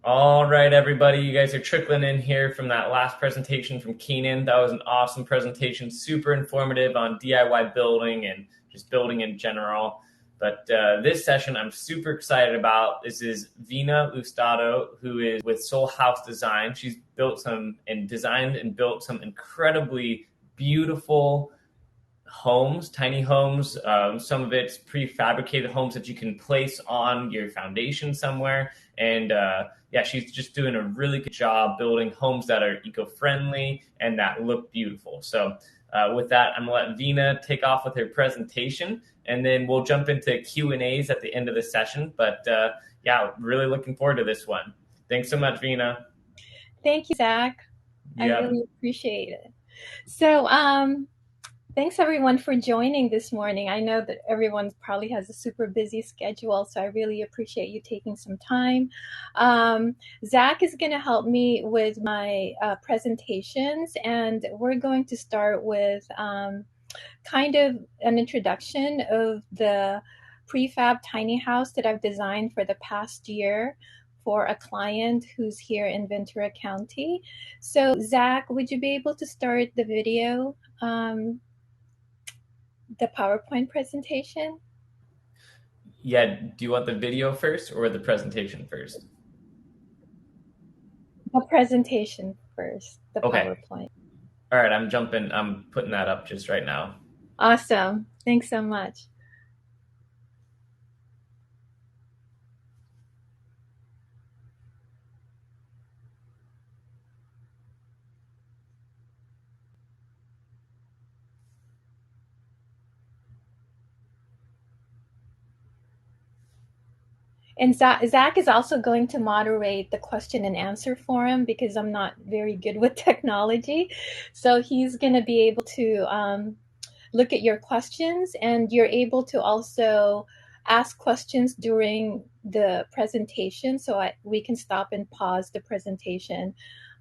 All right, everybody, you guys are trickling in here from that last presentation from Keenan. That was an awesome presentation, super informative on DIY building and just building in general. But this session I'm super excited about. This is Vina Lustado, who is with Haus Design. She's built some and designed and built some incredibly beautiful homes, tiny homes. Some of it's prefabricated homes that you can place on your foundation somewhere. And yeah, she's just doing a really good job building homes that are eco-friendly and that look beautiful. So with that, I'm gonna let Vina take off with her presentation, and then we'll jump into Q&As at the end of the session. But yeah, really looking forward to this one. Thanks so much, Vina. Thank you, Zach. I Yeah. really appreciate it. So, thanks everyone for joining this morning. I know that everyone probably has a super busy schedule, so I really appreciate you taking some time. Zach is going to help me with my presentations, and we're going to start with kind of an introduction of the prefab tiny house that I've designed for the past year for a client who's here in Ventura County. So Zach, would you be able to start the video, the PowerPoint presentation? Yeah, do you want the video first or the presentation first? The presentation first, the Okay. PowerPoint. All right, I'm putting that up just right now. Awesome. Thanks so much. And Zach is also going to moderate the question and answer forum because I'm not very good with technology. So he's going to be able to look at your questions, and you're able to also ask questions during the presentation, so we can stop and pause the presentation,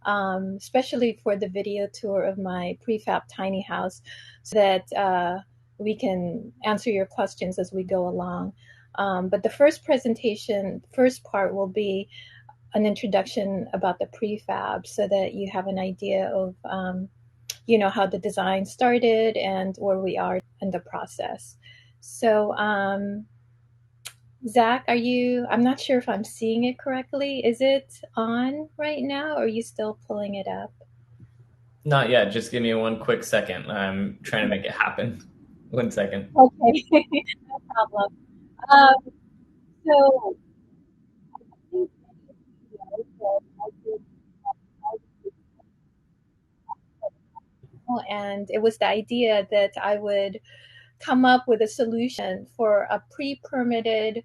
especially for the video tour of my prefab tiny house, so that we can answer your questions as we go along. But the first part will be an introduction about the prefab, so that you have an idea of how the design started and where we are in the process. So Zach, I'm not sure if I'm seeing it correctly. Is it on right now, or are you still pulling it up? Not yet. Just give me one quick second. I'm trying to make it happen. 1 second. Okay, no problem. Um, so I think I did, and it was the idea that I would come up with a solution for a pre-permitted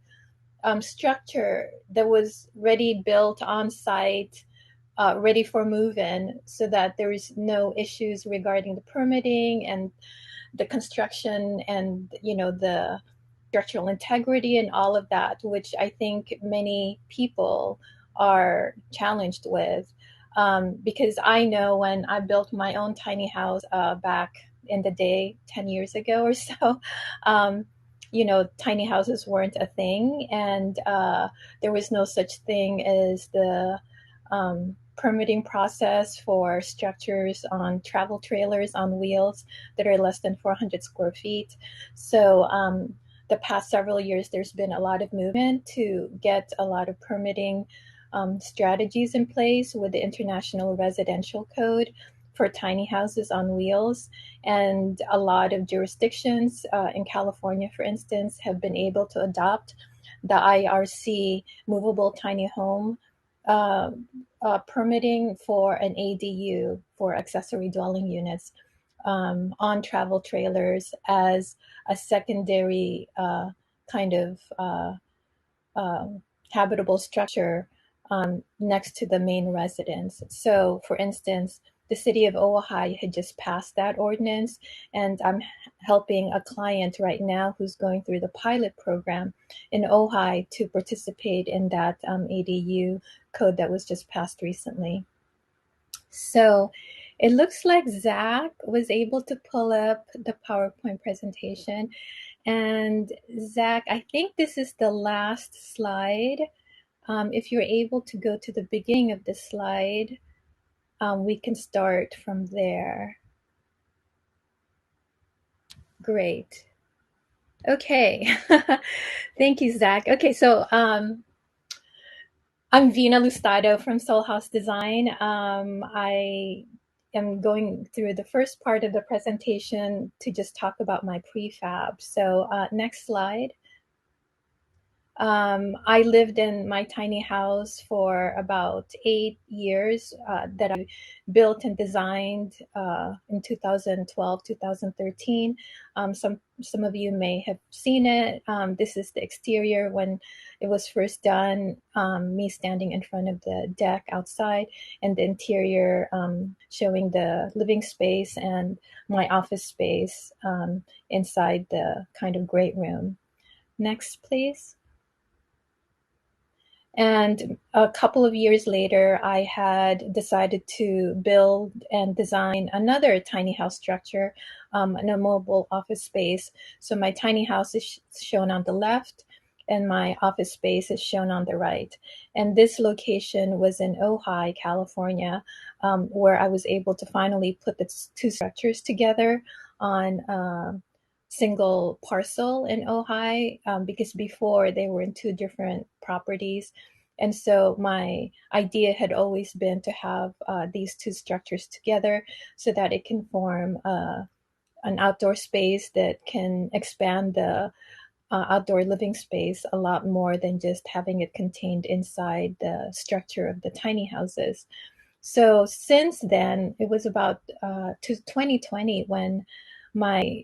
structure that was ready, built on site, ready for move-in, so that there is no issues regarding the permitting and the construction and the structural integrity and all of that, which I think many people are challenged with. Because I know when I built my own tiny house back in the day, 10 years ago or so, tiny houses weren't a thing, and there was no such thing as the permitting process for structures on travel trailers on wheels that are less than 400 square feet. So the past several years, there's been a lot of movement to get a lot of permitting strategies in place with the International Residential Code for tiny houses on wheels. And a lot of jurisdictions in California, for instance, have been able to adopt the IRC movable tiny home permitting for an ADU, for accessory dwelling units, on travel trailers as a secondary kind of habitable structure next to the main residence. So, for instance, the city of Ojai had just passed that ordinance, and I'm helping a client right now who's going through the pilot program in Ojai to participate in that ADU code that was just passed recently. So it looks like Zach was able to pull up the PowerPoint presentation. And Zach, I think this is the last slide. If you're able to go to the beginning of the slide, we can start from there. Great. Okay. Thank you, Zach. Okay, so I'm Vina Lustado from Haus Design. I am going through the first part of the presentation to just talk about my prefab. So next slide. I lived in my tiny house for about 8 years that I built and designed in 2012, 2013. Some of you may have seen it. This is the exterior when it was first done, me standing in front of the deck outside, and the interior showing the living space and my office space inside the kind of great room. Next, please. And a couple of years later, I had decided to build and design another tiny house structure in a mobile office space. So my tiny house is shown on the left, and my office space is shown on the right. And this location was in Ojai, California, where I was able to finally put the two structures together on a single parcel in Ojai, because before they were in two different properties. And so my idea had always been to have these two structures together so that it can form an outdoor space that can expand the outdoor living space a lot more than just having it contained inside the structure of the tiny houses. So since then, it was about 2020 when my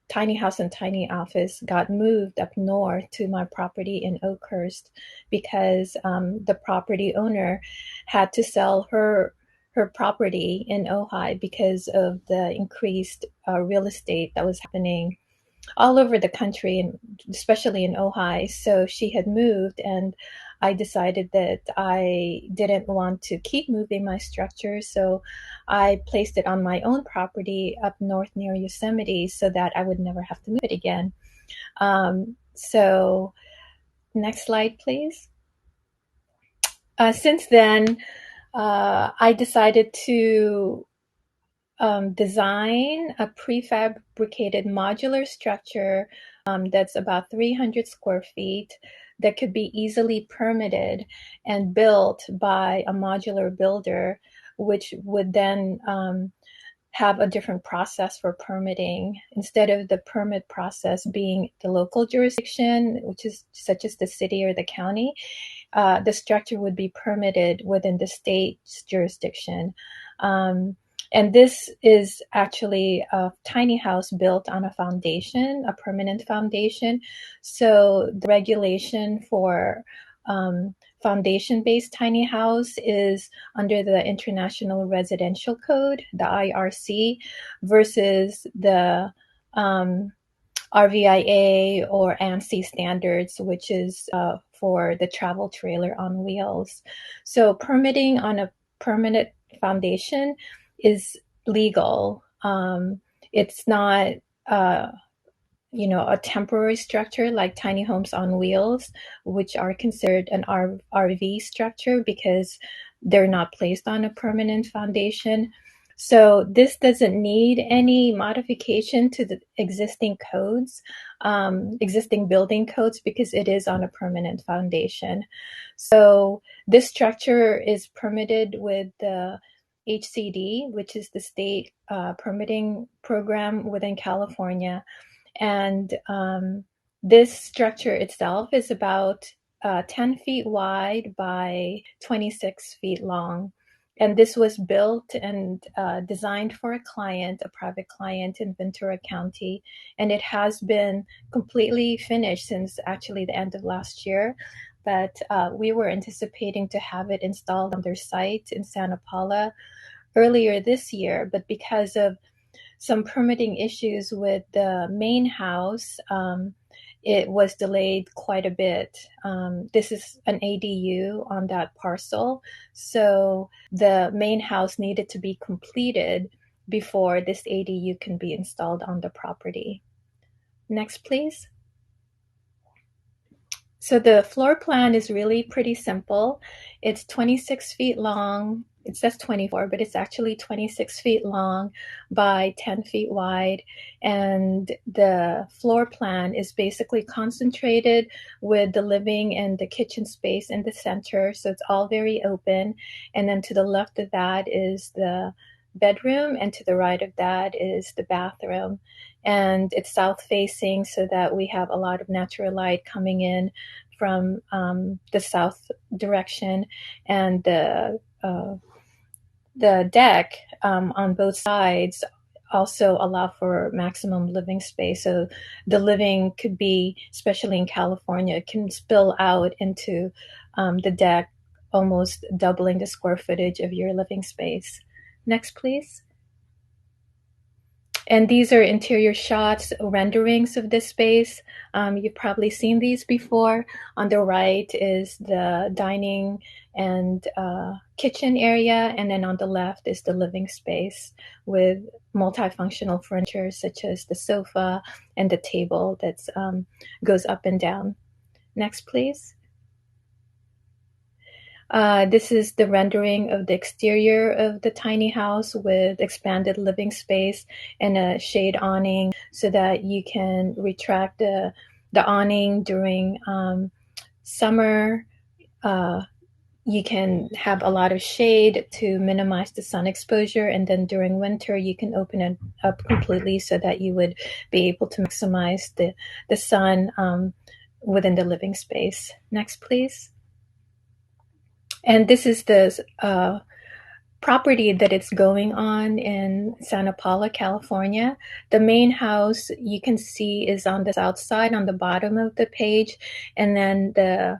tiny house and tiny office got moved up north to my property in Oakhurst because the property owner had to sell her property in Ojai because of the increased real estate that was happening all over the country, and especially in Ojai. So she had moved, and I decided that I didn't want to keep moving my structure. So I placed it on my own property up north near Yosemite so that I would never have to move it again. So next slide, please. Since then, I decided to design a prefabricated modular structure that's about 300 square feet that could be easily permitted and built by a modular builder, which would then have a different process for permitting. Instead of the permit process being the local jurisdiction, which is such as the city or the county, the structure would be permitted within the state's jurisdiction. And this is actually a tiny house built on a foundation, a permanent foundation. So the regulation for foundation-based tiny house is under the International Residential Code, the IRC, versus the RVIA or ANSI standards, which is for the travel trailer on wheels. So permitting on a permanent foundation is legal. It's not a temporary structure like tiny homes on wheels, which are considered an RV structure because they're not placed on a permanent foundation. So this doesn't need any modification to the existing codes, existing building codes, because it is on a permanent foundation. So this structure is permitted with the HCD, which is the state permitting program within California. And this structure itself is about 10 feet wide by 26 feet long. And this was built and designed for a client, a private client in Ventura County. And it has been completely finished since actually the end of last year. But we were anticipating to have it installed on their site in Santa Paula earlier this year. But because of some permitting issues with the main house, it was delayed quite a bit. This is an ADU on that parcel. So the main house needed to be completed before this ADU can be installed on the property. Next, please. So the floor plan is really pretty simple. It's 26 feet long. It says 24, but it's actually 26 feet long by 10 feet wide. And the floor plan is basically concentrated with the living and the kitchen space in the center. So it's all very open. And then to the left of that is the bedroom, and to the right of that is the bathroom. And it's south facing so that we have a lot of natural light coming in from the south direction, and the deck on both sides also allow for maximum living space. So the living could be, especially in California, it can spill out into the deck, almost doubling the square footage of your living space. Next, please. And these are interior shots, renderings of this space. You've probably seen these before. On the right is the dining and kitchen area, and then on the left is the living space with multifunctional furniture such as the sofa and the table that goes up and down. Next, please. This is the rendering of the exterior of the tiny house with expanded living space and a shade awning so that you can retract the awning during summer. You can have a lot of shade to minimize the sun exposure, and then during winter you can open it up completely so that you would be able to maximize the sun within the living space. Next, please. And this is the property that it's going on in Santa Paula, California. The main house you can see is on the south side on the bottom of the page, and then the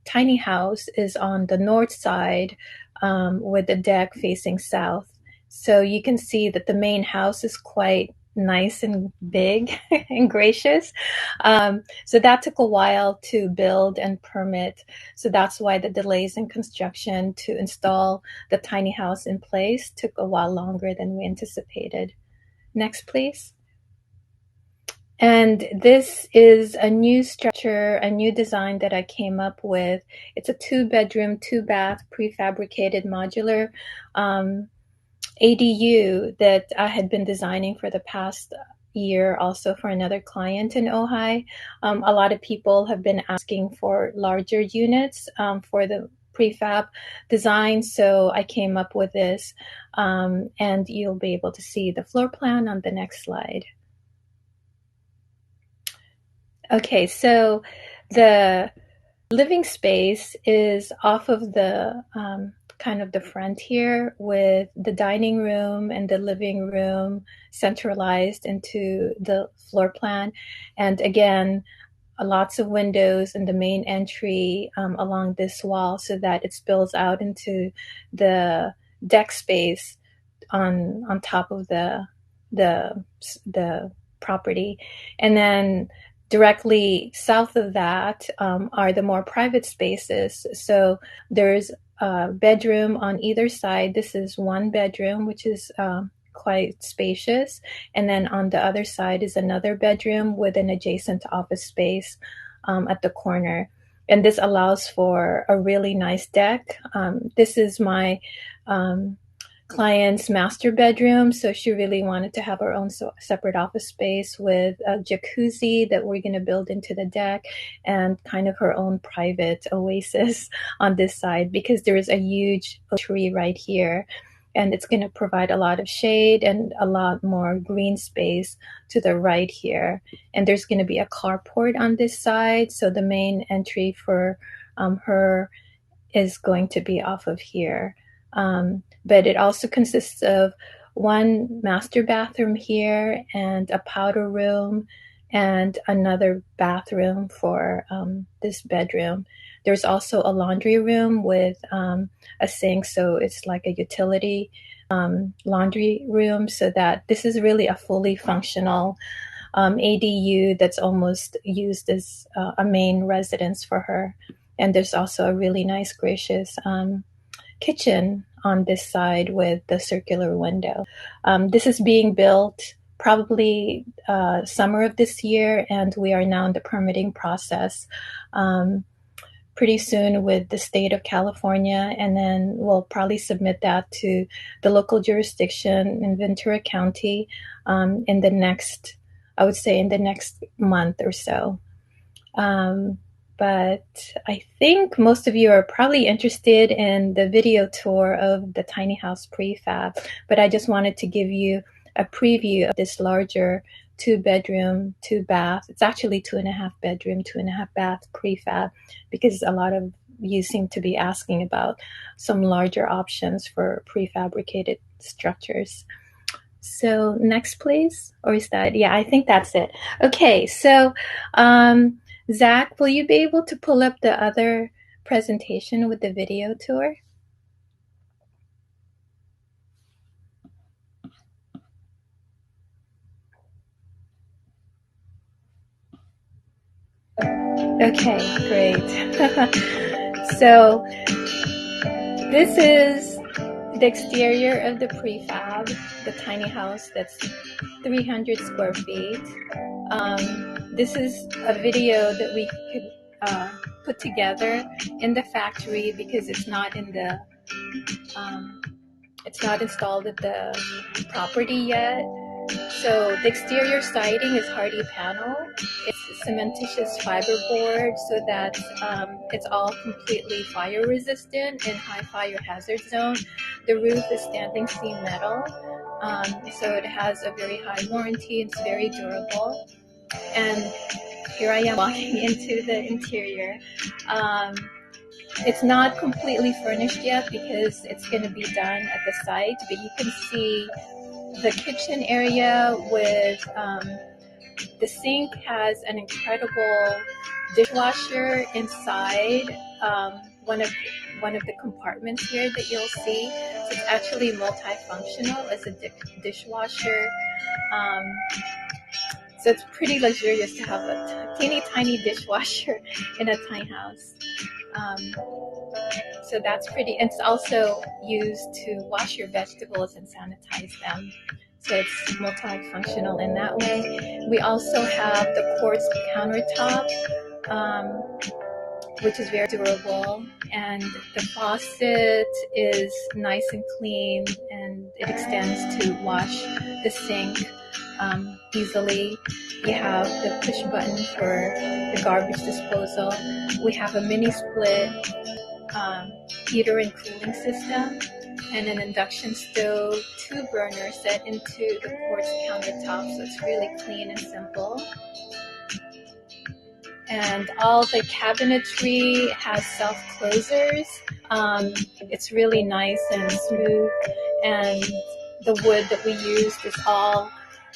tiny house is on the north side with the deck facing south. So you can see that the main house is quite nice and big and gracious. So that took a while to build and permit. So that's why the delays in construction to install the tiny house in place took a while longer than we anticipated. Next, please. And this is a new structure, a new design that I came up with. It's a 2-bedroom, 2-bath, prefabricated modular ADU that I had been designing for the past year, also for another client in Ojai. A lot of people have been asking for larger units for the prefab design, so I came up with this, and you'll be able to see the floor plan on the next slide. Okay, so the living space is off of the kind of the front here, with the dining room and the living room centralized into the floor plan. And again, lots of windows in the main entry along this wall so that it spills out into the deck space on top of the property. And then directly south of that are the more private spaces. So there's a bedroom on either side. This is one bedroom, which is quite spacious. And then on the other side is another bedroom with an adjacent office space at the corner. And this allows for a really nice deck. This is my client's master bedroom, so she really wanted to have her own separate office space with a jacuzzi that we're going to build into the deck, and kind of her own private oasis on this side, because there is a huge tree right here, and it's going to provide a lot of shade and a lot more green space to the right here. And there's going to be a carport on this side, so the main entry for her is going to be off of here. But it also consists of one master bathroom here and a powder room and another bathroom for this bedroom. There's also a laundry room with a sink, so it's like a utility laundry room, so that this is really a fully functional ADU that's almost used as a main residence for her. And there's also a really nice, gracious kitchen on this side with the circular window. This is being built probably summer of this year, and we are now in the permitting process pretty soon with the state of California, and then we'll probably submit that to the local jurisdiction in Ventura County in the next, I would say, in the next month or so. But I think most of you are probably interested in the video tour of the tiny house prefab, but I just wanted to give you a preview of this larger 2-bedroom, 2-bath. It's actually 2.5 bedroom, 2.5 bath prefab, because a lot of you seem to be asking about some larger options for prefabricated structures. So next, please. Or is that, yeah, I think that's it. Okay, so Zach, will you be able to pull up the other presentation with the video tour? Okay, great. So this is the exterior of the prefab, the tiny house that's 300 square feet. This is a video that we could put together in the factory because it's not in the it's not installed at the property yet. So the exterior siding is hardy panel. It's cementitious fiberboard so that it's all completely fire resistant in high fire hazard zone. The roof is standing seam metal, so it has a very high warranty. It's very durable. And here I am walking into the interior. It's not completely furnished yet because it's going to be done at the site, but you can see the kitchen area with the sink has an incredible dishwasher inside one of the compartments here that you'll see. So it's actually multifunctional as a dishwasher. So it's pretty luxurious to have a teeny tiny dishwasher in a tiny house. So that's pretty, and it's also used to wash your vegetables and sanitize them. So it's multifunctional in that way. We also have the quartz countertop, which is very durable, and the faucet is nice and clean, and it extends to wash the sink easily. We have the push button for the garbage disposal. We have a mini split heater and cooling system, and an induction stove, 2 burners set into the quartz countertop, so it's really clean and simple. And all the cabinetry has self-closers. It's really nice and smooth, and the wood that we used is all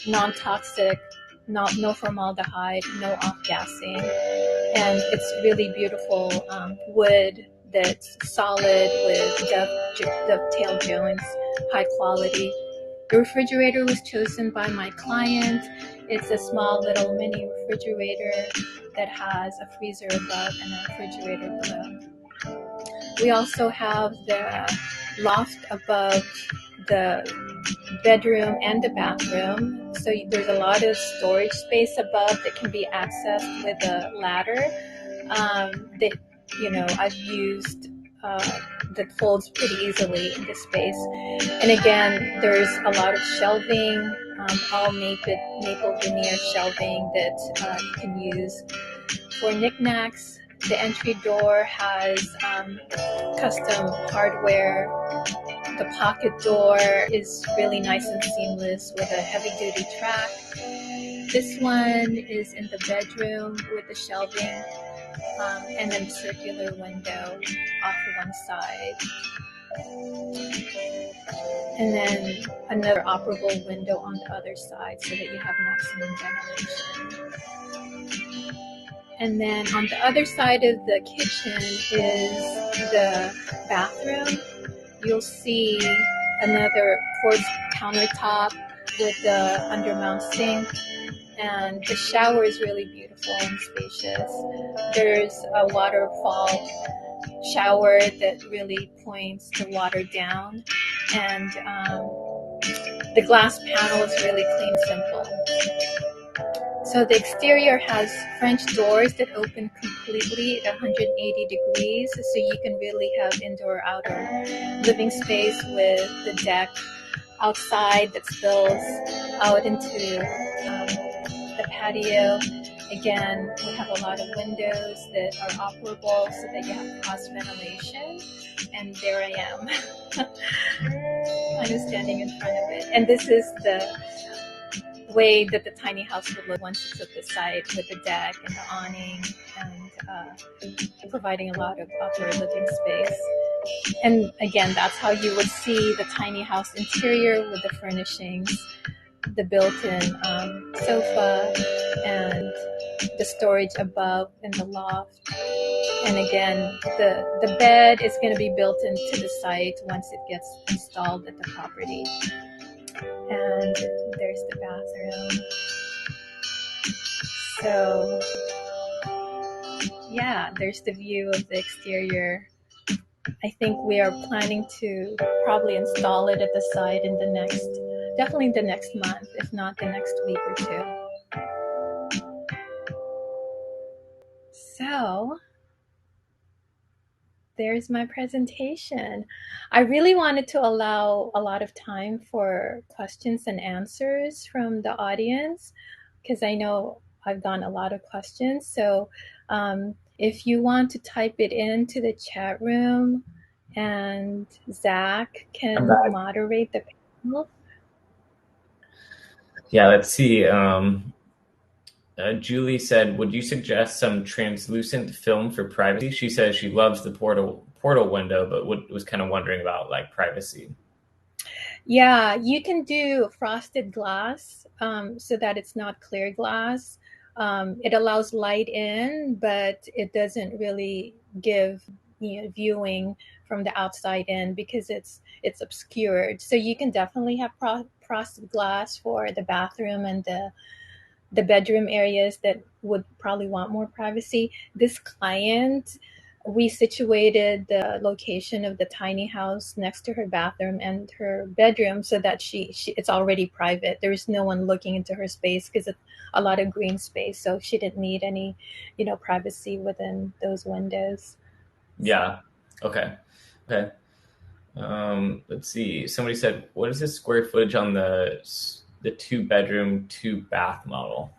non-toxic, no formaldehyde, no off-gassing, and it's really beautiful wood that's solid with dovetail joints, high quality. The refrigerator was chosen by my client. It's a small little mini refrigerator that has a freezer above and a refrigerator below. We also have the loft above the bedroom and the bathroom. So there's a lot of storage space above that can be accessed with a ladder that, I've used that folds pretty easily in this space. And again, there's a lot of shelving, all maple veneer shelving that you can use for knickknacks. The entry door has custom hardware. The pocket door is really nice and seamless with a heavy-duty track. This one is in the bedroom with the shelving, and then circular window off one side. And then another operable window on the other side so that you have maximum ventilation. And then on the other side of the kitchen is the bathroom. You'll see another quartz countertop with the undermount sink, and the shower is really beautiful and spacious. There's a waterfall shower that really points the water down, and The glass panel is really clean, simple. So the exterior has French doors that open completely at 180 degrees, so you can really have indoor outdoor living space with the deck outside that spills out into the patio. Again, we have a lot of windows that are operable so that you have cross ventilation. And there I am. I'm standing in front of it. And this is the way that the tiny house would look once it's at the site, with the deck and the awning, and providing a lot of outdoor living space. And again, that's how you would see the tiny house interior with the furnishings, the built-in sofa, and the storage above in the loft. And again, the bed is going to be built into the site once it gets installed at the property. And there's the bathroom. So yeah, there's the view of the exterior. I think we are planning to probably install it at the site in definitely the next month, if not the next week or two. So there's my presentation. I really wanted to allow a lot of time for questions and answers from the audience, because I know I've gotten a lot of questions. So if you want to type it into the chat room, and Zach can moderate the panel. Yeah, let's see. Julie said, would you suggest some translucent film for privacy? She says she loves the portal window, but was kind of wondering about like privacy. Yeah, you can do frosted glass so that it's not clear glass. It allows light in, but it doesn't really give viewing from the outside in, because it's obscured. So you can definitely have frosted glass for the bathroom and the bedroom areas that would probably want more privacy. This client, we situated the location of the tiny house next to her bathroom and her bedroom so that she it's already private. There's no one looking into her space because it's a lot of green space. So she didn't need any, privacy within those windows. Yeah. Okay. Let's see. Somebody said, what is the square footage on the 2-bedroom, 2-bath model?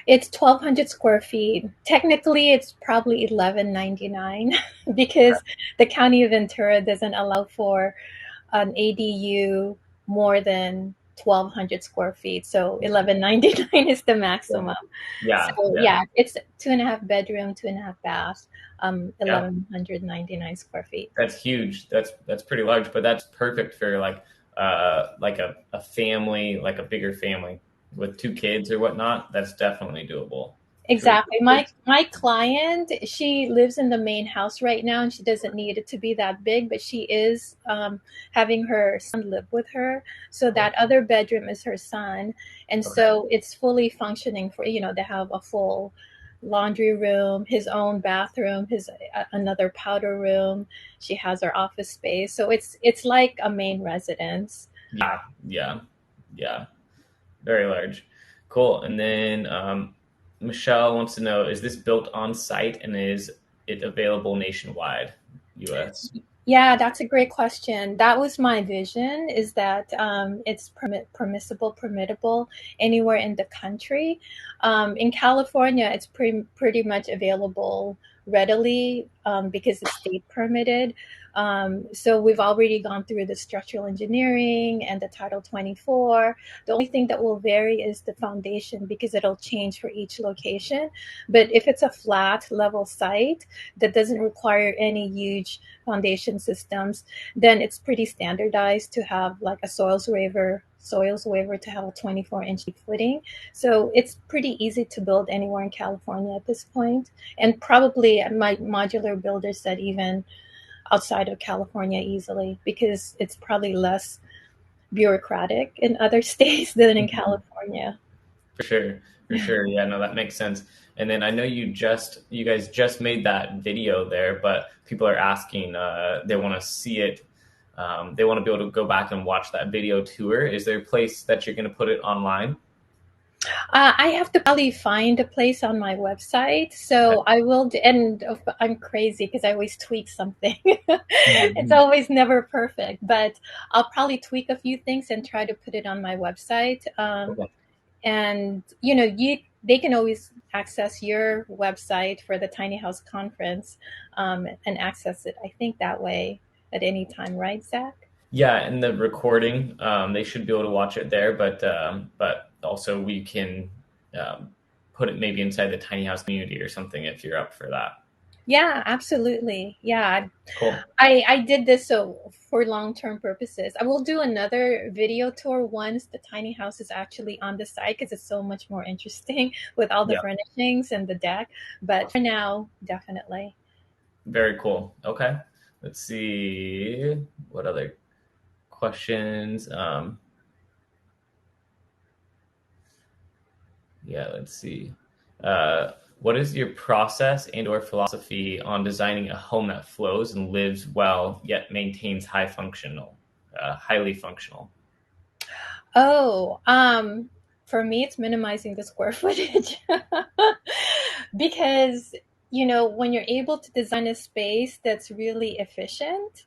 It's 1,200 square feet. Technically, it's probably $11.99 because the County of Ventura doesn't allow for an ADU more than 1,200 square feet. So $11.99 is the maximum. Yeah. So yeah, it's 2.5 bedroom, 2.5 bath, 1,199 square feet. That's huge. That's pretty large, but that's perfect for like a family, like a bigger family with 2 kids or whatnot. That's definitely doable. Exactly. My client, she lives in the main house right now, and she doesn't need it to be that big, but she is having her son live with her. So that other bedroom is her son. And so it's fully functioning for, they have a full laundry room, his own bathroom, another powder room. She has her office space. So it's like a main residence. Yeah. Very large. Cool. And then Michelle wants to know, is this built on site and is it available nationwide, US? Yeah, that's a great question. That was my vision, is that it's permittable anywhere in the country. In California, it's pretty much available readily because it's state permitted. So we've already gone through the structural engineering and the Title 24. The only thing that will vary is the foundation, because it'll change for each location. But if it's a flat level site that doesn't require any huge foundation systems, then it's pretty standardized to have like a soils waiver to have a 24-inch footing. So it's pretty easy to build anywhere in California at this point. And probably my modular builder said even outside of California easily, because it's probably less bureaucratic in other states than in California. For sure. Yeah, no, that makes sense. And then I know you guys just made that video there, but people are asking, they want to see it they want to be able to go back and watch that video tour. Is there a place that you're going to put it online? I have to probably find a place on my website. Okay. So I will, and I'm crazy because I always tweak something. It's Mhm. always never perfect, but I'll probably tweak a few things and try to put it on my website. Okay. And they can always access your website for the Tiny House conference, and access it, I think, that way at any time, right, Zach? Yeah, and the recording, they should be able to watch it there, but also we can um, put it maybe inside the tiny house community or something if you're up for that. Yeah, absolutely. Yeah, Cool. I did this so for long-term purposes. I will do another video tour once the tiny house is actually on the site because it's so much more interesting with all the Yeah, furnishings and the deck. But for now, definitely. very cool. Okay, let's see what other questions. Yeah, let's see. What is your process and or philosophy on designing a home that flows and lives well yet maintains highly functional? Oh, for me, it's minimizing the square footage because when you're able to design a space that's really efficient,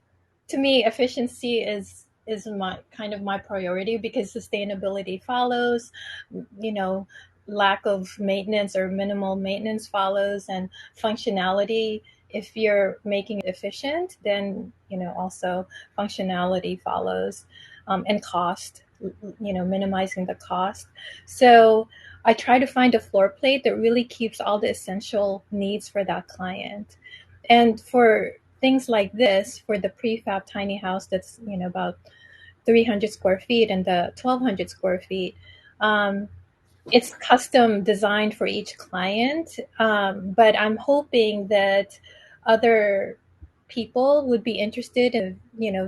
to me, efficiency is my priority because sustainability follows, you know, lack of maintenance or minimal maintenance follows, and functionality. If you're making it efficient, then also functionality follows, and cost, minimizing the cost. So I try to find a floor plate that really keeps all the essential needs for that client. And for things like this, for the prefab tiny house that's about 300 square feet and the 1,200 square feet, um, it's custom designed for each client. But I'm hoping that other people would be interested in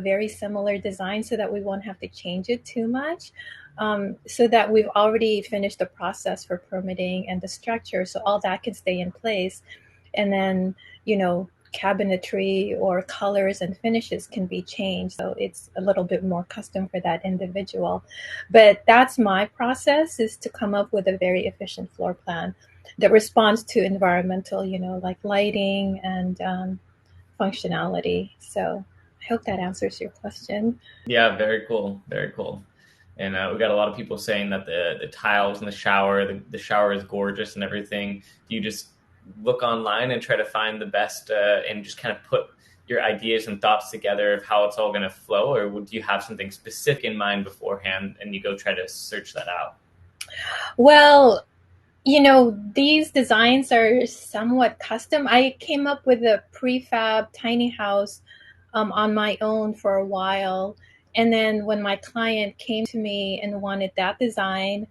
very similar design so that we won't have to change it too much, so that we've already finished the process for permitting and the structure, so all that can stay in place. And then cabinetry or colors and finishes can be changed, so it's a little bit more custom for that individual. But that's my process, is to come up with a very efficient floor plan that responds to environmental, like lighting and functionality. So I hope that answers your question. Yeah, very cool, very cool. And we got a lot of people saying that the tiles in the shower, the shower is gorgeous and everything. Do you just look online and try to find the best and just kind of put your ideas and thoughts together of how it's all going to flow, or do you have something specific in mind beforehand and you go try to search that out? Well, these designs are somewhat custom. I came up with a prefab tiny house on my own for a while. And then when my client came to me and wanted that design,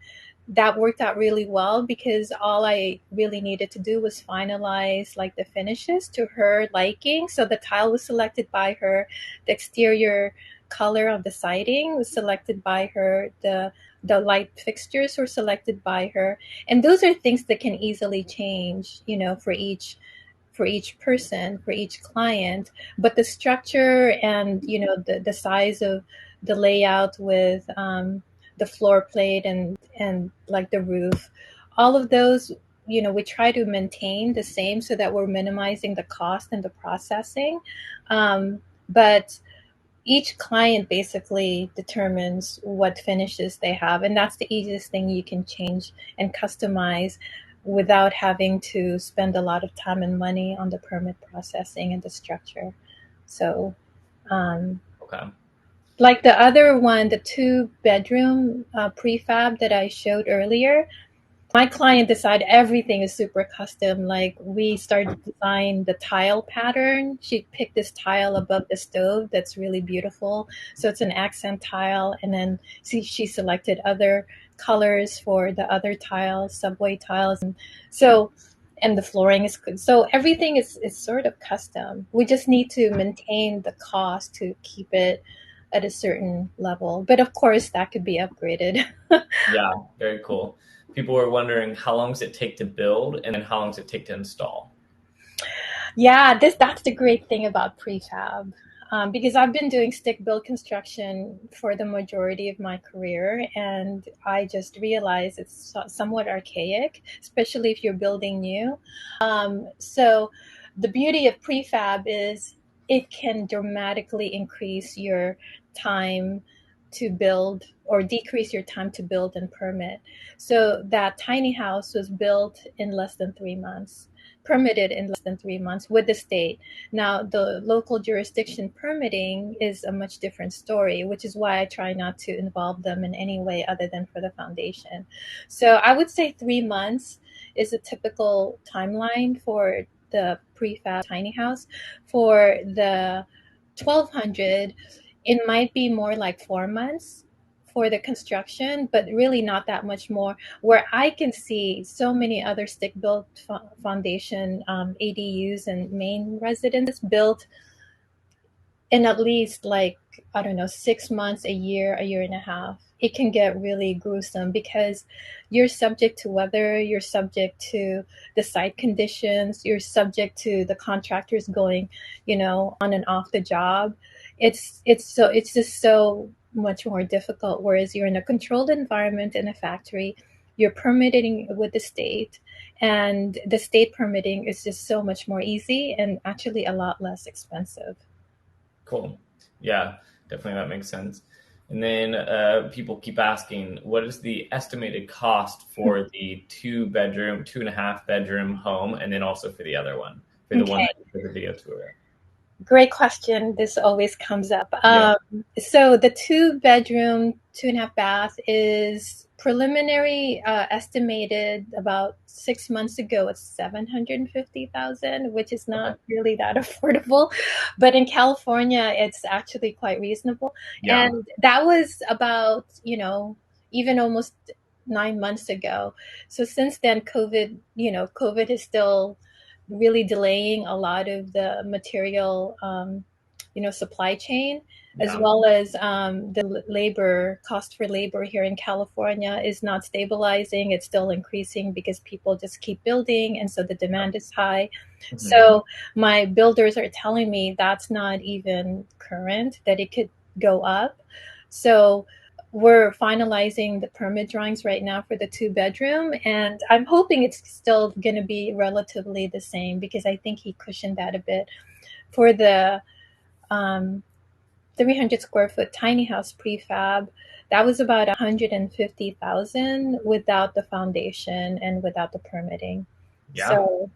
that worked out really well because all I really needed to do was finalize like the finishes to her liking. So the tile was selected by her, the exterior color of the siding was selected by her, the light fixtures were selected by her. And those are things that can easily change, for each person, for each client. But the structure and the size of the layout with the floor plate and like the roof, all of those, we try to maintain the same so that we're minimizing the cost and the processing. But each client basically determines what finishes they have, and that's the easiest thing you can change and customize without having to spend a lot of time and money on the permit processing and the structure. So um, Okay. like the other one, the two bedroom prefab that I showed earlier, my client decided everything is super custom. Like we started to design the tile pattern. She picked this tile above the stove that's really beautiful. So it's an accent tile. And then she selected other colors for the other tiles, subway tiles. So, and the flooring is good. So everything is sort of custom. We just need to maintain the cost to keep it at a certain level. But of course, that could be upgraded. Yeah, very cool. People were wondering how long does it take to build and then how long does it take to install? Yeah, that's the great thing about prefab. because I've been doing stick built construction for the majority of my career, and I just realized it's somewhat archaic, especially if you're building new. So the beauty of prefab is it can dramatically increase your time to build or decrease your time to build and permit. So that tiny house was built in less than 3 months, permitted in less than 3 months with the state. Now, the local jurisdiction permitting is a much different story, which is why I try not to involve them in any way other than for the foundation. So I would say 3 months is a typical timeline for the prefab tiny house. For the 1200, it might be more like 4 months for the construction, but really not that much more. Where I can see so many other stick built foundation ADUs and main residences built in at least, like, I don't know, 6 months, a year and a half. It can get really gruesome because you're subject to weather, you're subject to the site conditions, you're subject to the contractors going, on and off the job. It's just so much more difficult. Whereas you're in a controlled environment in a factory, you're permitting with the state, and the state permitting is just so much more easy and actually a lot less expensive. Cool. Yeah, definitely that makes sense. And then people keep asking, what is the estimated cost for the 2-bedroom, 2.5-bedroom home, and then also for the other one, for the one Okay. that you did the video tour? Great question. This always comes up. Yeah. So the 2-bedroom, 2.5 bath is preliminary, estimated about 6 months ago at 750,000, which is Okay. not really that affordable, but in California, it's actually quite reasonable. Yeah. And that was about, even almost 9 months ago. So since then, COVID is still really delaying a lot of the material, supply chain, as Yeah. well as the labor cost for labor here in California is not stabilizing. It's still increasing because people just keep building, and so the demand is high. Mhm. So my builders are telling me that's not even current, that it could go up. So we're finalizing the permit drawings right now for the 2-bedroom, and I'm hoping it's still going to be relatively the same because I think he cushioned that a bit. For the 300 square foot tiny house prefab, that was about 150,000 without the foundation and without the permitting. Yeah. So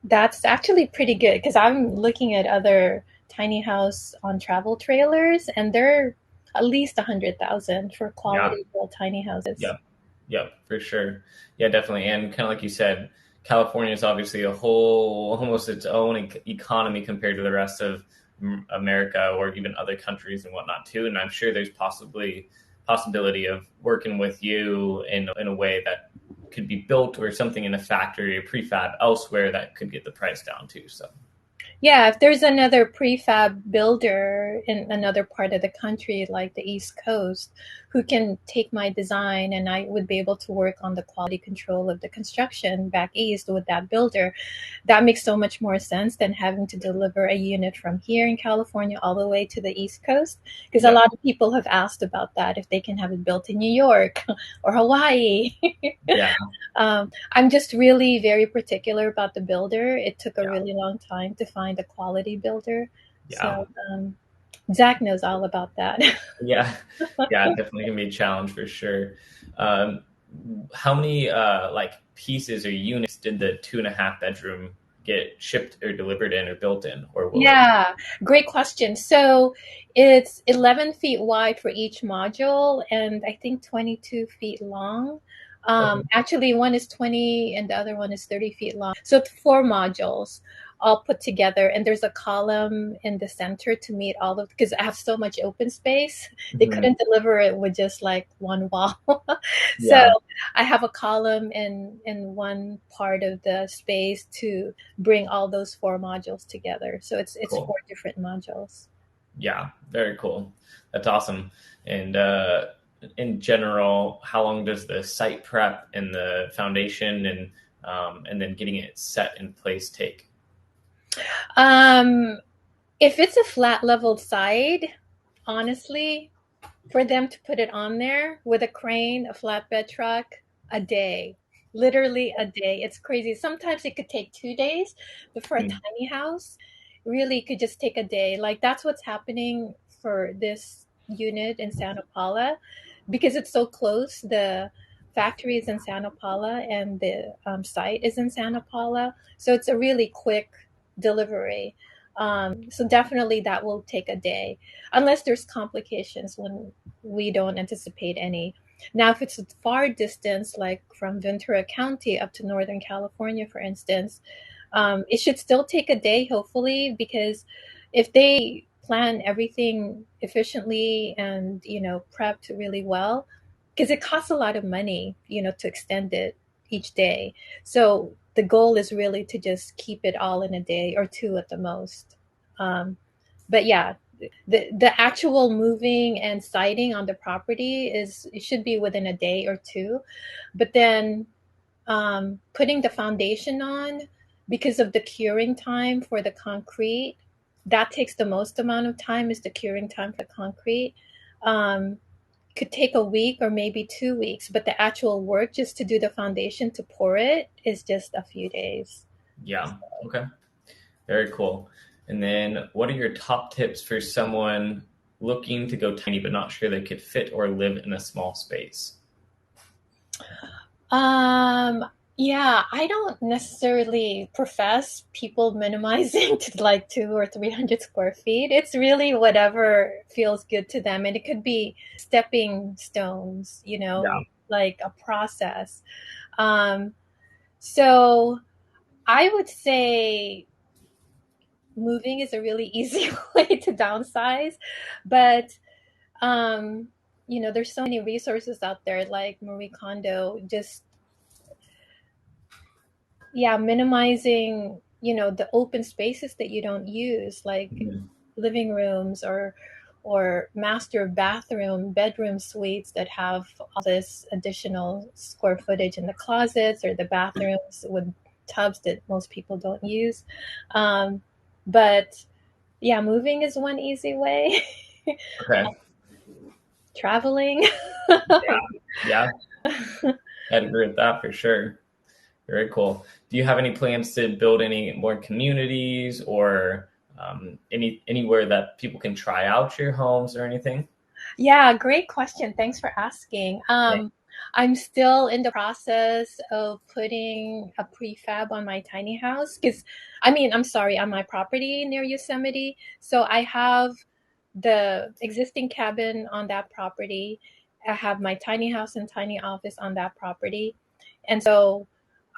that's actually pretty good because I'm looking at other tiny house on travel trailers, and they're at least 100,000 for Yeah. quality built tiny houses. Yep. Yep, for sure. Yeah, definitely. And kind of like you said, California is obviously a whole, almost its own economy compared to the rest of America or even other countries and whatnot too. And I'm sure there's possibility of working with you in a way that could be built or something in a factory or prefab elsewhere that could get the price down too. So Yeah, if there's another prefab builder in another part of the country, like the East Coast, who can take my design and I would be able to work on the quality control of the construction back east with that builder, that makes so much more sense than having to deliver a unit from here in California all the way to the East Coast. Because a yeah, lot of people have asked about that, if they can have it built in New York or Hawaii. yeah, I'm just really very particular about the builder. It took a yeah, really long time to find a quality builder. yeah. So Zach knows all about that. Yeah, yeah, definitely gonna be a challenge for sure. Um, how many like pieces or units did the 2.5-bedroom get shipped or delivered in or built in, or will it? Yeah, great question. So it's 11 feet wide for each module, and I think 22 feet long. Okay. Actually, one is 20 and the other one is 30 feet long. So it's 4 modules all put together, and there's a column in the center to meet all of, because I have so much open space. They Mhm. couldn't deliver it with just like one wall. So Yeah, I have a column in one part of the space to bring all those 4 modules together. So it's cool. 4 different modules. Yeah, very cool. That's awesome. And in general, how long does the site prep and the foundation and then getting it set in place take? Um, If it's a flat leveled side, honestly, for them to put it on there with a crane, a flatbed truck, a day. Literally a day. It's crazy. Sometimes it could take 2 days, but for a Mm. tiny house, really it could just take a day. Like that's what's happening for this unit in Santa Paula because it's so close. The factory is in Santa Paula and the site is in Santa Paula. So it's a really quick delivery. So definitely that will take a day unless there's complications when we don't anticipate any. Now, if it's a far distance, like from Ventura County up to Northern California, for instance, it should still take a day, hopefully, because if they plan everything efficiently and prepped really well, because it costs a lot of money, to extend it each day. So the goal is really to just keep it all in a day or two at the most. Um, but yeah, the actual moving and siting on the property is it should be within a day or two, but then putting the foundation on because of the curing time for the concrete, that takes the most amount of time is the curing time for the concrete. um, could take a week or maybe 2 weeks, but the actual work just to do the foundation to pour it is just a few days. Yeah. Okay. Very cool. And then what are your top tips for someone looking to go tiny but not sure they could fit or live in a small space? Um, yeah, I don't necessarily profess people minimizing to like 200 or 300 square feet. It's really whatever feels good to them. And it could be stepping stones, Yeah. like a process. Um, so I would say moving is a really easy way to downsize, but um, there's so many resources out there like Marie Kondo, just yeah, minimizing, the open spaces that you don't use, like Mhm. living rooms or master bathroom, bedroom suites that have all this additional square footage in the closets or the bathrooms with tubs that most people don't use. But yeah, moving is one easy way. Okay. Traveling. Yeah. I'd agree with that for sure. Very cool. Do you have any plans to build any more communities or anywhere that people can try out your homes or anything? Yeah, great question. Thanks for asking. Yeah. I'm still in the process of putting a prefab on my tiny house because, I'm sorry, on my property near Yosemite. So I have the existing cabin on that property. I have my tiny house and tiny office on that property. And so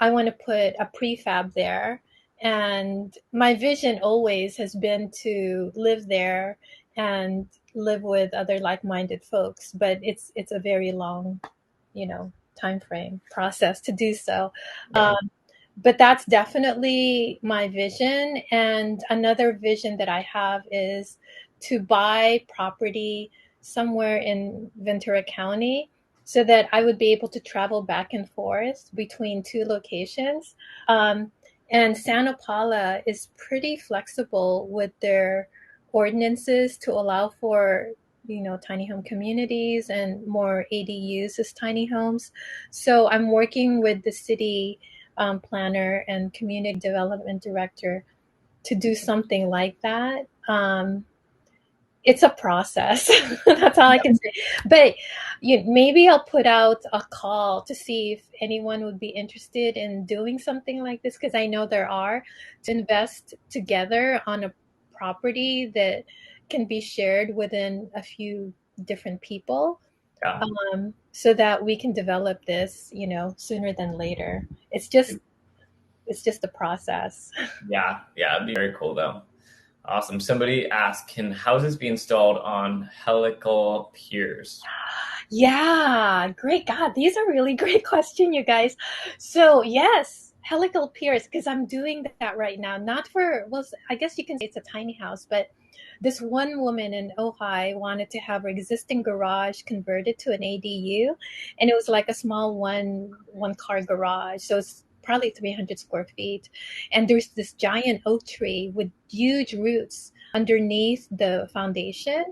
I want to put a prefab there. And my vision always has been to live there and live with other like-minded folks, but it's a very long, time frame process to do so. Yeah. But that's definitely my vision. And another vision that I have is to buy property somewhere in Ventura County so that I would be able to travel back and forth between two locations. Um, and Santa Paula is pretty flexible with their ordinances to allow for tiny home communities and more ADUs as tiny homes. So I'm working with the city planner and community development director to do something like that. It's a process. That's all I can say. But maybe I'll put out a call to see if anyone would be interested in doing something like this, because I know there are, to invest together on a property that can be shared within a few different people, Yeah. so that we can develop this, sooner than later. It's just a process. Yeah. Yeah. It'd be very cool though. Awesome. Somebody asked, can houses be installed on helical piers? Yeah, great. God, these are really great questions, you guys. So yes, helical piers, because I'm doing that right now. Not for, well, I guess you can say it's a tiny house, but this one woman in Ojai wanted to have her existing garage converted to an ADU, and it was like a small one car garage. So it's probably 300 square feet. And there's this giant oak tree with huge roots underneath the foundation.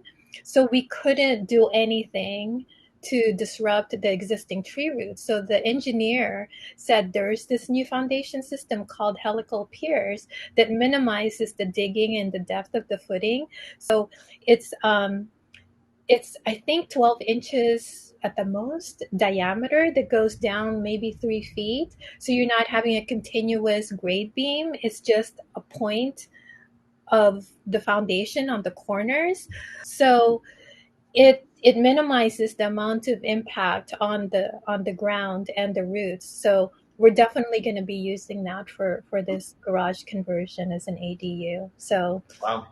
So we couldn't do anything to disrupt the existing tree roots. So the engineer said there's this new foundation system called helical piers that minimizes the digging and the depth of the footing. So it's it's I think 12 inches at the most diameter that goes down maybe 3 feet. So you're not having a continuous grade beam. It's just a point of the foundation on the corners. So it minimizes the amount of impact on the ground and the roots. So we're definitely going to be using that for this garage conversion as an ADU. So Wow.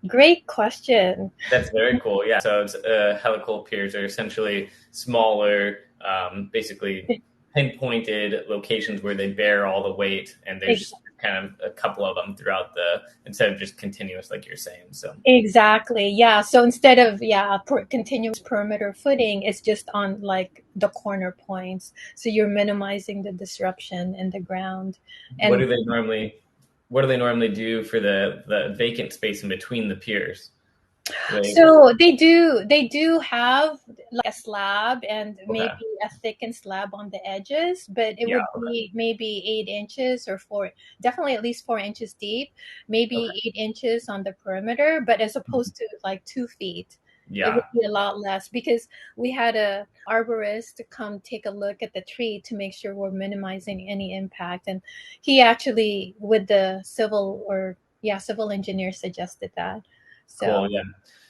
great question. That's very cool. Yeah. So it's helical piers are essentially smaller, basically pinpointed locations where they bear all the weight, and there's kind of a couple of them throughout instead of just continuous, like you're saying. So Exactly. Yeah. So instead of continuous perimeter footing, it's just on like the corner points. So you're minimizing the disruption in the ground. what And do they normally do for the vacant space in between the piers? so they do have like a slab and Okay. maybe a thickened slab on the edges, but it Yeah. would be maybe 8 inches or four, definitely at least 4 inches deep, maybe Okay. 8 inches on the perimeter, but as opposed to like 2 feet. It would Yeah. be a lot less because we had a arborist to come take a look at the tree to make sure we're minimizing any impact. And he actually, with the civil engineer, suggested that. Cool. So Yeah.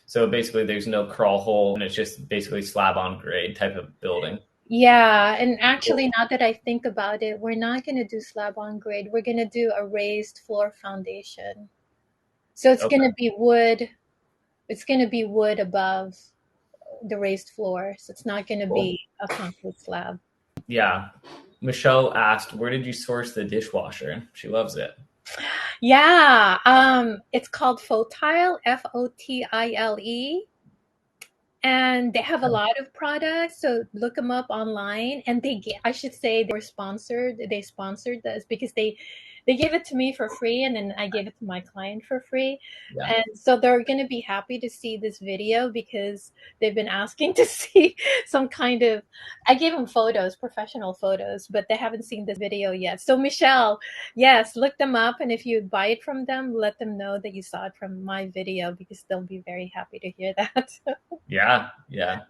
So basically, there's no crawl hole, and it's just basically slab on grade type of building. yeah, and actually, Cool. now that I think about it, we're not going to do slab on grade. We're going to do a raised floor foundation. So it's going Okay. to be wood. It's going to be wood above the raised floor. So it's not going to Cool. be a concrete slab. Yeah. Michelle asked, "Where did you source the dishwasher?" She loves it. Yeah, it's called Fotile, Fotile, and they have a lot of products. So look them up online, and I should say they were sponsored. They sponsored this because they gave it to me for free, and then I gave it to my client for free. Yeah. And so they're going to be happy to see this video because they've been asking to see some kind of. I gave them photos, professional photos, but they haven't seen this video yet. So Michelle, yes, look them up, and if you buy it from them, let them know that you saw it from my video because they'll be very happy to hear that. Yeah. Yeah.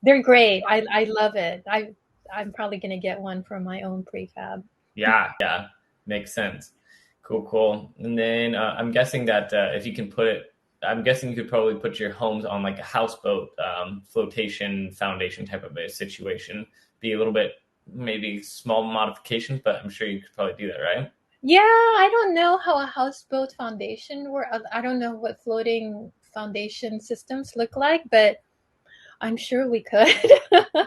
They're great. I love it. I'm probably gonna get one for my own prefab. Yeah. Yeah. Makes sense. Cool. Cool. And then I'm guessing that if you can put it, I'm guessing you could probably put your homes on like a houseboat flotation foundation type of a situation. Be a little bit maybe small modifications, but I'm sure you could probably do that, right? Yeah, I don't know how a houseboat foundation work. I don't know what floating foundation systems look like, but I'm sure we could.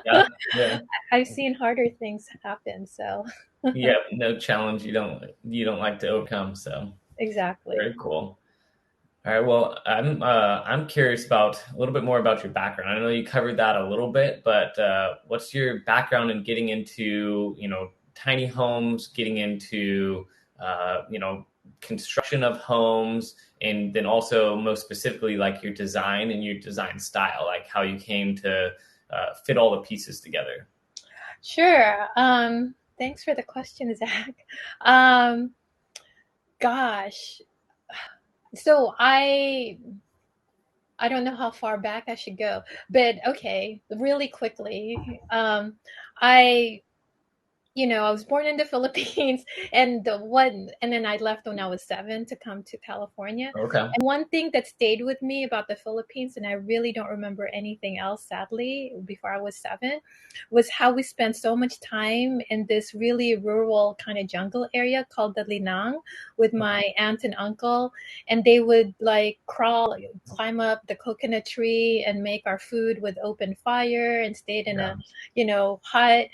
Yeah. Yeah. I've seen harder things happen, so Yeah. No challenge you don't like to overcome. So exactly. very cool. All right. Well, I'm curious about a little bit more about your background. I know you covered that a little bit, but what's your background in getting into tiny homes, getting into construction of homes, and then also most specifically like your design and your design style, like how you came to fit all the pieces together. Sure. Thanks for the question, Zach. Um, gosh. So I don't know how far back I should go, but okay, really quickly. I I was born in the Philippines, and then I left when I was 7 to come to California. Okay. And one thing that stayed with me about the Philippines, and I really don't remember anything else, sadly, before I was 7, was how we spent so much time in this really rural kind of jungle area called the Linang with my aunt and uncle, and they would like climb up the coconut tree and make our food with open fire and stayed in Yeah. a hut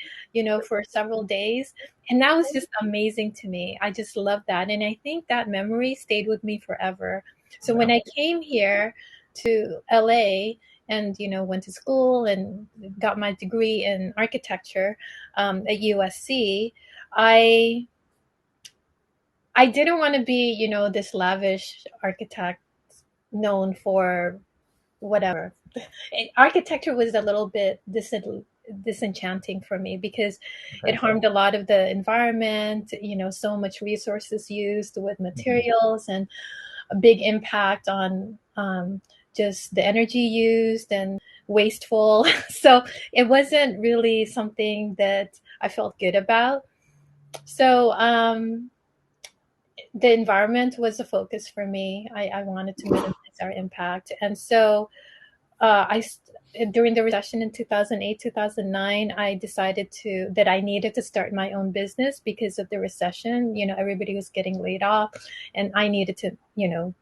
for several days. And that was just amazing to me. I just love that. And I think that memory stayed with me forever. So when Yeah. I came here to LA and, went to school and got my degree in architecture at USC, I didn't want to be, this lavish architect known for whatever. Architecture was a little bit disenchanting for me because it Okay. harmed a lot of the environment, so much resources used with Mhm. materials and a big impact on just the energy used and wasteful. So it wasn't really something that I felt good about. So the environment was a focus for me. I wanted to minimize our impact. And so during the recession in 2008, 2009, I decided that I needed to start my own business because of the recession. Everybody was getting laid off, and I needed to,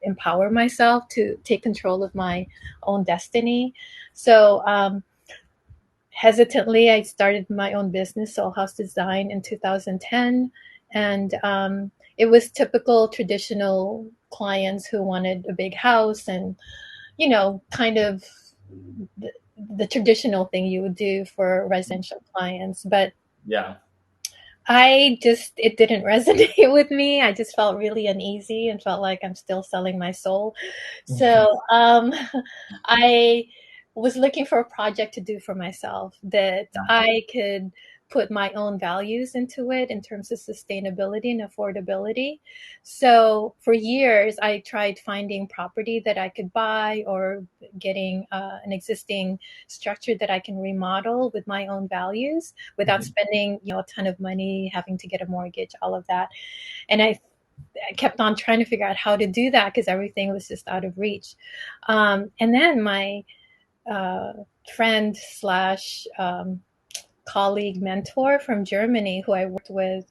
empower myself to take control of my own destiny. So, hesitantly, I started my own business, Haus Design, in 2010. And it was typical traditional clients who wanted a big house and, kind of the, the traditional thing you would do for residential clients. But Yeah. it didn't resonate with me. I just felt really uneasy and felt like I'm still selling my soul. So I was looking for a project to do for myself that I could put my own values into it in terms of sustainability and affordability. So for years, I tried finding property that I could buy or getting an existing structure that I can remodel with my own values without Mhm. spending, a ton of money, having to get a mortgage, all of that. And I kept on trying to figure out how to do that because everything was just out of reach. And then my uh, friend slash colleague mentor from Germany, who I worked with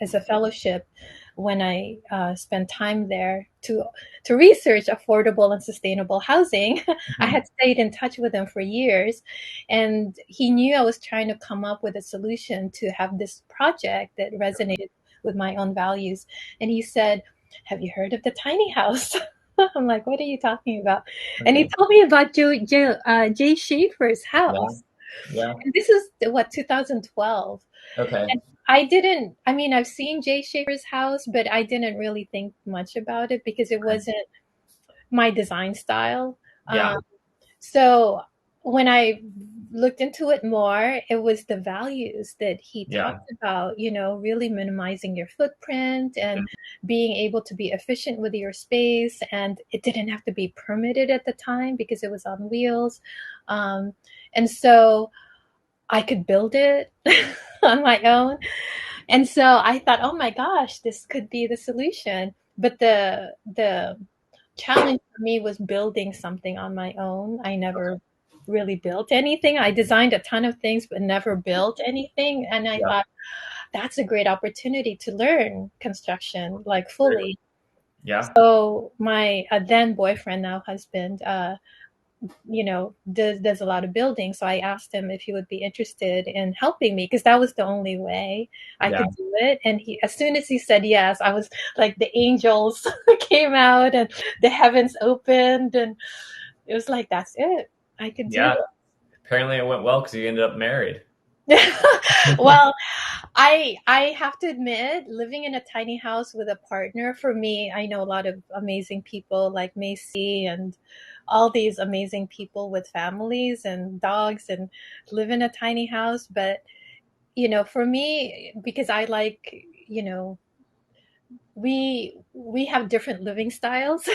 as a fellowship when I spent time there to research affordable and sustainable housing. I Mhm. had stayed in touch with him for years, and he knew I was trying to come up with a solution to have this project that resonated with my own values. And he said, "Have you heard of the tiny house?" I'm like, "What are you talking about?" And he Okay. told me about Jay Schaefer's Yeah. house. Yeah. And this is what, 2012. Okay. And I've seen Jay Schaefer's house, but I didn't really think much about it because it Okay. wasn't my design style. Yeah. So when I looked into it more, it was the values that he Yeah. talked about, really minimizing your footprint and being able to be efficient with your space. And it didn't have to be permitted at the time because it was on wheels. Um, and so I could build it on my own. And so I thought, oh my gosh, this could be the solution. But the challenge for me was building something on my own. I never really built anything. I designed a ton of things, but never built anything. And I Yeah. thought that's a great opportunity to learn construction, like Very cool. fully. Yeah. So my then boyfriend, now husband, does a lot of building. So I asked him if he would be interested in helping me because that was the only way I Yeah. could do it. And as soon as he said yes, I was like the angels came out and the heavens opened, and it was like, that's it. I could do Yeah. Apparently it went well because you ended up married. this. Well, I have to admit, living in a tiny house with a partner, for me, I know a lot of amazing people like Macy and all these amazing people with families and dogs and live in a tiny house. But, for me, because I like, we have different living styles.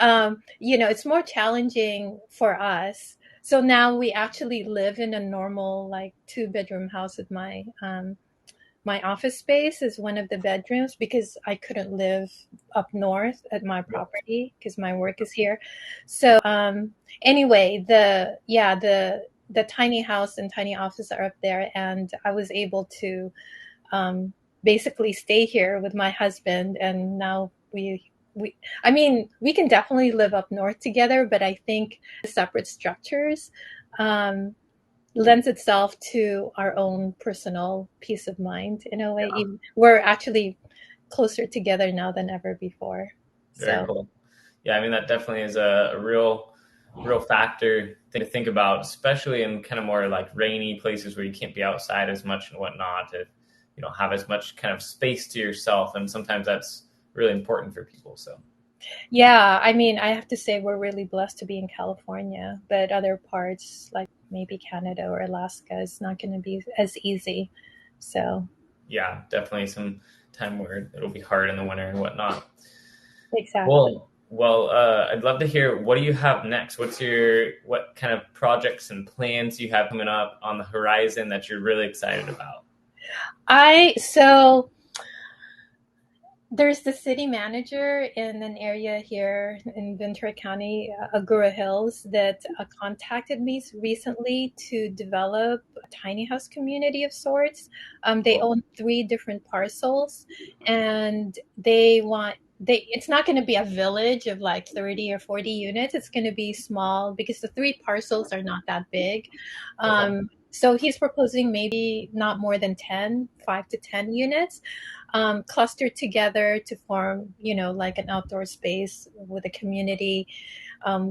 It's more challenging for us. So now we actually live in a normal, like, two-bedroom house with my office space is one of the bedrooms because I couldn't live up north at my Yeah. property because my work is here. So anyway, the tiny house and tiny office are up there, and I was able to um, basically stay here with my husband, and now we we can definitely live up north together, but I think separate structures um, lends itself to our own personal peace of mind in a way. We're actually closer together now than ever before. Very So cool. Yeah, I mean that definitely is a real factor thing to think about, especially in kind of more like rainy places where you can't be outside as much and whatnot, to have as much kind of space to yourself, and sometimes that's really important for people. So Yeah, I mean, I have to say we're really blessed to be in California, but other parts like maybe Canada or Alaska is not going to be as easy. So, Yeah, definitely some time where it'll be hard in the winter and whatnot. exactly. Cool. Well, I'd love to hear, what do you have next? What kind of projects and plans you have coming up on the horizon that you're really excited about? So there's the city manager in an area here in Ventura County, Agoura Hills, that contacted me recently to develop a tiny house community of sorts. They Cool. own three different parcels, and it's not going to be a village of like 30 or 40 units. It's going to be small because the three parcels are not that big. Okay. So he's proposing maybe not more than 5 to 10 units, clustered together to form, like an outdoor space with a community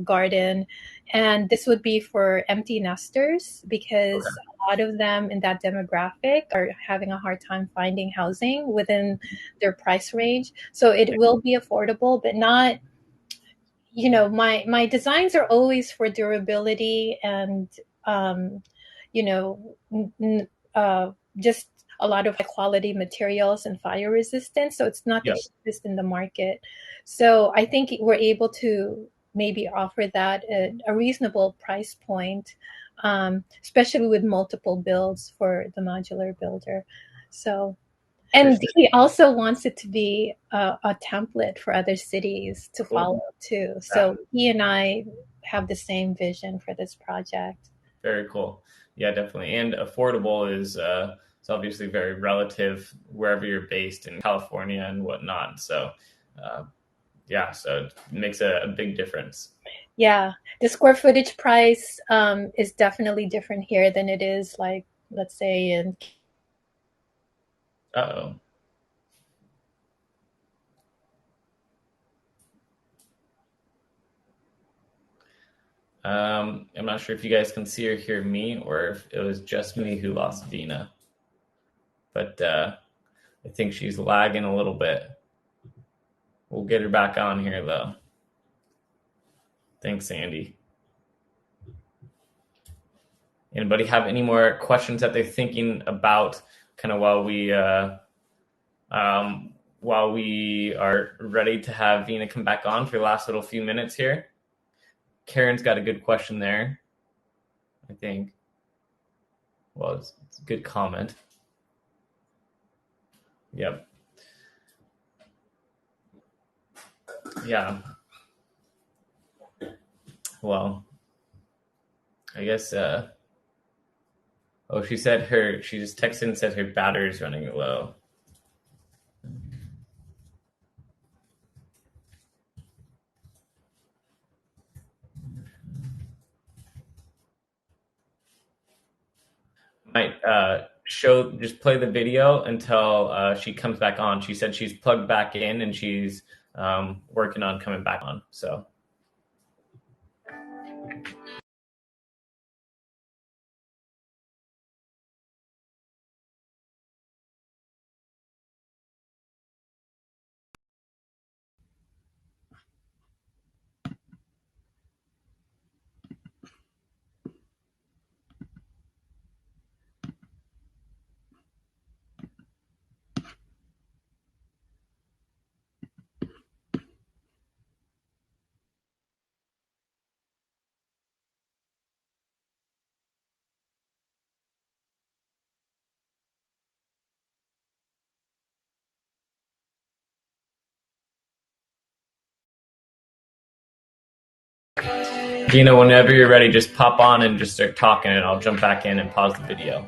garden. And this would be for empty nesters Okay. because a lot of them in that demographic are having a hard time finding housing within their price range. So it will be affordable, but not, my designs are always for durability and, um, you know, just a lot of high quality materials and fire resistance. So it's not the Yep. cheapest in the market. So I think we're able to maybe offer that at a reasonable price point, especially with multiple builds for the modular builder. So, and Interesting. he also wants it to be a template for other cities to Cool. follow too. Yeah. So he and I have the same vision for this project. Very cool. Yeah, definitely. And affordable is it's obviously very relative wherever you're based in California and whatnot. So, uh, yeah, so it makes a big difference. Yeah, the square footage price is definitely different here than it is, like, let's say in. Uh-oh. I'm not sure if you guys can see or hear me, or if it was just me who lost Vina, but I think she's lagging a little bit. We'll get her back on here though. Thanks, Andy. Anybody have any more questions that they're thinking about, kind of while we are ready to have Vina come back on for the last little few minutes here? Karen's got a good question there, I think. Well, it's a good comment. Yep. Yeah. Well, I guess. Oh, she said she just texted and said her battery's running low. Might just play the video until she comes back on. She said she's plugged back in and she's working on coming back on. So. Gina, whenever you're ready, just pop on and just start talking, and I'll jump back in and pause the video.